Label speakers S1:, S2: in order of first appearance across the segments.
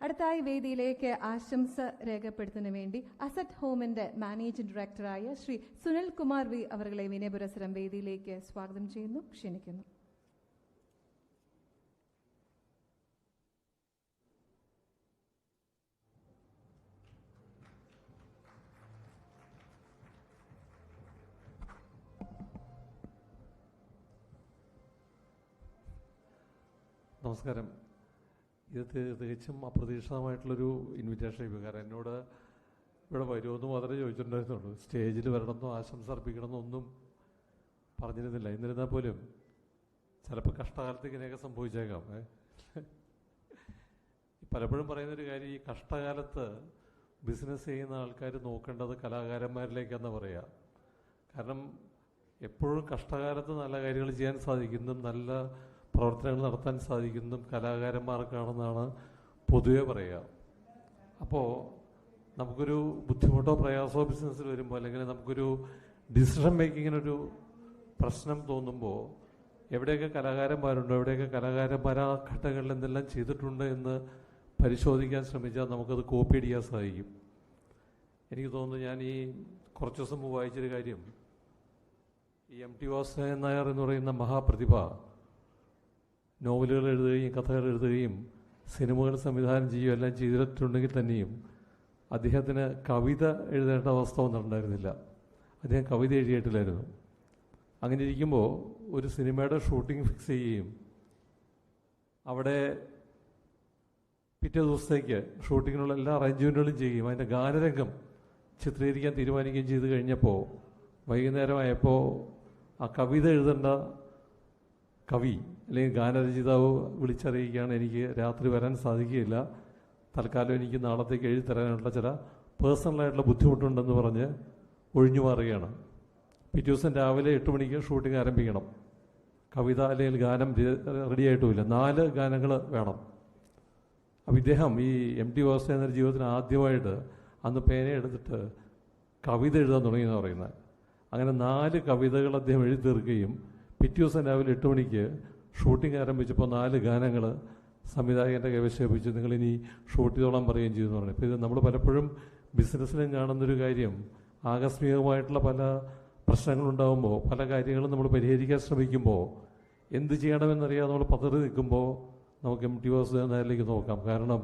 S1: അടുത്തായി വേദിയിലേക്ക് ആശംസ രേഖപ്പെടുത്തുന്നതിന് വേണ്ടി അസറ്റ് ഹോമിന്റെ മാനേജിംഗ് ഡയറക്ടറായ ശ്രീ സുനിൽ കുമാർ വി അവരെ വിനയപുരസരം വേദിയിലേക്ക് സ്വാഗതം ചെയ്യുന്നു, ക്ഷണിക്കുന്നു.
S2: നമസ്കാരം. ഇത് തികച്ചും അപ്രതീക്ഷിതമായിട്ടുള്ളൊരു ഇൻവിറ്റേഷൻ ആയി. കാരണം എന്നോട് ഇവിടെ വരുമെന്ന് മാത്രമേ ചോദിച്ചിട്ടുണ്ടായിരുന്നുള്ളൂ. സ്റ്റേജിൽ വരണമെന്നോ ആശംസ അർപ്പിക്കണമെന്നോ ഒന്നും പറഞ്ഞിരുന്നില്ല. എന്നിരുന്നാൽ പോലും ചിലപ്പോൾ കഷ്ടകാലത്ത് ഇങ്ങനെയൊക്കെ സംഭവിച്ചേക്കാം. പലപ്പോഴും പറയുന്നൊരു കാര്യം, ഈ കഷ്ടകാലത്ത് ബിസിനസ് ചെയ്യുന്ന ആൾക്കാർ നോക്കേണ്ടത് കലാകാരന്മാരിലേക്കെന്ന് പറയുക. കാരണം എപ്പോഴും കഷ്ടകാലത്ത് നല്ല കാര്യങ്ങൾ ചെയ്യാൻ സാധിക്കുന്നതും നല്ല പ്രവർത്തനങ്ങൾ നടത്താൻ സാധിക്കുന്നതും കലാകാരന്മാർക്കാണെന്നാണ് പൊതുവെ പറയുക. അപ്പോൾ നമുക്കൊരു ബുദ്ധിമുട്ടോ പ്രയാസമോ ബിസിനസ്സിൽ വരുമ്പോൾ, അല്ലെങ്കിൽ നമുക്കൊരു ഡിസിഷൻ മേക്കിങ്ങിനൊരു പ്രശ്നം തോന്നുമ്പോൾ എവിടെയൊക്കെ കലാകാരന്മാരുണ്ടോ, എവിടെയൊക്കെ കലാകാരന്മാർ ആ ഘട്ടങ്ങളിൽ എന്തെല്ലാം ചെയ്തിട്ടുണ്ട് എന്ന് പരിശോധിക്കാൻ ശ്രമിച്ചാൽ നമുക്കത് കോപ്പി അടിക്കാൻ സാധിക്കും. എനിക്ക് തോന്നുന്നു, ഞാൻ ഈ കുറച്ച് ദിവസം മുമ്പ് വായിച്ചൊരു കാര്യം, ഈ എം ടി വാസുദേവൻ നായർ എന്ന് പറയുന്ന മഹാപ്രതിഭ നോവലുകൾ എഴുതുകയും കഥകൾ എഴുതുകയും സിനിമകൾ സംവിധാനം ചെയ്യുകയും എല്ലാം ചെയ്തിട്ടുണ്ടെങ്കിൽ തന്നെയും അദ്ദേഹത്തിന് കവിത എഴുതേണ്ട അവസ്ഥ വന്നിട്ടുണ്ടായിരുന്നില്ല. അദ്ദേഹം കവിത എഴുതിയിട്ടില്ലായിരുന്നു. അങ്ങനെ ഇരിക്കുമ്പോൾ ഒരു സിനിമയുടെ ഷൂട്ടിംഗ് ഫിക്സ് ചെയ്യുകയും അവിടെ പിറ്റേ ദിവസത്തേക്ക് ഷൂട്ടിങ്ങിനുള്ള എല്ലാ അറേഞ്ച്മെൻറ്റുകളും ചെയ്യുകയും അതിൻ്റെ ഗാനരംഗം ചിത്രീകരിക്കാൻ തീരുമാനിക്കുകയും ചെയ്ത് കഴിഞ്ഞപ്പോൾ വൈകുന്നേരമായപ്പോൾ ആ കവിത എഴുതേണ്ട കവി അല്ലെങ്കിൽ ഗാനരചയിതാവ് വിളിച്ചറിയിക്കുകയാണ്, എനിക്ക് രാത്രി വരാൻ സാധിക്കുകയില്ല, തൽക്കാലം എനിക്ക് നാളത്തേക്ക് എഴുതി തരാനുള്ള ചില പേഴ്സണലായിട്ടുള്ള ബുദ്ധിമുട്ടുണ്ടെന്ന് പറഞ്ഞ് ഒഴിഞ്ഞു മാറുകയാണ്. പിറ്റേ ദിവസം രാവിലെ 8 മണിക്ക് ഷൂട്ടിംഗ് ആരംഭിക്കണം. കവിത അല്ലെങ്കിൽ ഗാനം റെഡിയായിട്ടുമില്ല. 4 ഗാനങ്ങൾ വേണം. അപ്പോൾ ഇദ്ദേഹം ഈ എം ടി വാസുദേവൻ ജീവിതത്തിന് ആദ്യമായിട്ട് അന്ന് പേന എടുത്തിട്ട് കവിത എഴുതാൻ തുടങ്ങിയെന്ന് പറയുന്നത്. അങ്ങനെ 4 കവിതകൾ അദ്ദേഹം എഴുതി തീർക്കുകയും പിറ്റേ ദിവസം രാവിലെ 8 മണിക്ക് ഷൂട്ടിംഗ് ആരംഭിച്ചപ്പോൾ 4 ഗാനങ്ങൾ സംവിധായകൻ്റെ കൈവശേപിച്ച് നിങ്ങളിനി ഷൂട്ട് ചെയ്തോളാൻ പറയുകയും ചെയ്തു എന്ന് പറഞ്ഞു. ഇപ്പോൾ ഇത് നമ്മൾ പലപ്പോഴും ബിസിനസ്സിലും കാണുന്നൊരു കാര്യം, ആകസ്മികമായിട്ടുള്ള പല പ്രശ്നങ്ങളുണ്ടാകുമ്പോൾ പല കാര്യങ്ങളും നമ്മൾ പരിഹരിക്കാൻ ശ്രമിക്കുമ്പോൾ എന്ത് ചെയ്യണമെന്നറിയാതെ നമ്മൾ പതറി നിൽക്കുമ്പോൾ നമുക്ക് എം ടി വാസുദേവൻ നായരിലേക്ക് നോക്കാം. കാരണം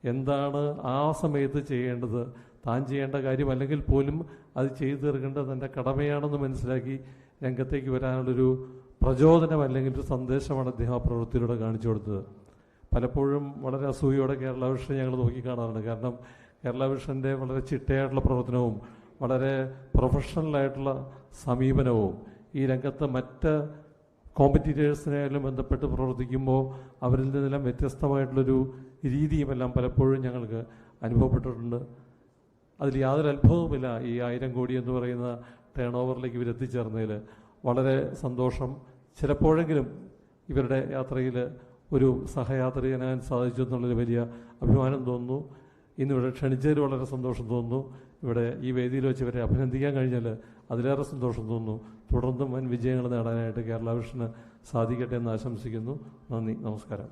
S2: എന്താണ് ആ സമയത്ത് ചെയ്യേണ്ടത്, താൻ ചെയ്യേണ്ട കാര്യം അല്ലെങ്കിൽ പോലും അത് ചെയ്തു തീർക്കേണ്ടത് തൻ്റെ കടമയാണെന്ന് മനസ്സിലാക്കി രംഗത്തേക്ക് വരാനുള്ളൊരു പ്രചോദനം അല്ലെങ്കിൽ ഒരു സന്ദേശമാണ് അദ്ദേഹം ആ പ്രവൃത്തിയിലൂടെ കാണിച്ചു കൊടുത്തത്. പലപ്പോഴും വളരെ അസൂയോടെ കേരള വിഷൻ ഞങ്ങൾ നോക്കിക്കാണാറുണ്ട്. കാരണം കേരള വിഷൻ്റെ വളരെ ചിട്ടയായിട്ടുള്ള പ്രവർത്തനവും വളരെ പ്രൊഫഷണലായിട്ടുള്ള സമീപനവും ഈ രംഗത്ത് മറ്റ് കോമ്പറ്റീറ്റേഴ്സിനായാലും ബന്ധപ്പെട്ട് പ്രവർത്തിക്കുമ്പോൾ അവരിൽ നിന്നെല്ലാം വ്യത്യസ്തമായിട്ടുള്ളൊരു രീതിയുമെല്ലാം പലപ്പോഴും ഞങ്ങൾക്ക് അനുഭവപ്പെട്ടിട്ടുണ്ട്. അതിൽ യാതൊരു അത്ഭുതവുമില്ല. ഈ 1000 കോടി എന്ന് പറയുന്ന ടേൺ ഓവറിലേക്ക് ഇവരെത്തിച്ചേർന്നതിൽ വളരെ സന്തോഷം. ചിലപ്പോഴെങ്കിലും ഇവരുടെ യാത്രയിൽ ഒരു സഹയാത്രികനാകാൻ സാധിച്ചു എന്നുള്ളൊരു വലിയ അഭിമാനം തോന്നുന്നു. ഇന്നിവിടെ ക്ഷണിച്ചതിൽ വളരെ സന്തോഷം തോന്നുന്നു. ഇവിടെ ഈ വേദിയിൽ വെച്ച് ഇവരെ അഭിനന്ദിക്കാൻ കഴിഞ്ഞാൽ അതിലേറെ സന്തോഷം തോന്നുന്നു. തുടർന്നും വൻ വിജയങ്ങൾ നേടാനായിട്ട് കേരള വിഷന് സാധിക്കട്ടെ എന്ന് ആശംസിക്കുന്നു. നന്ദി, നമസ്കാരം.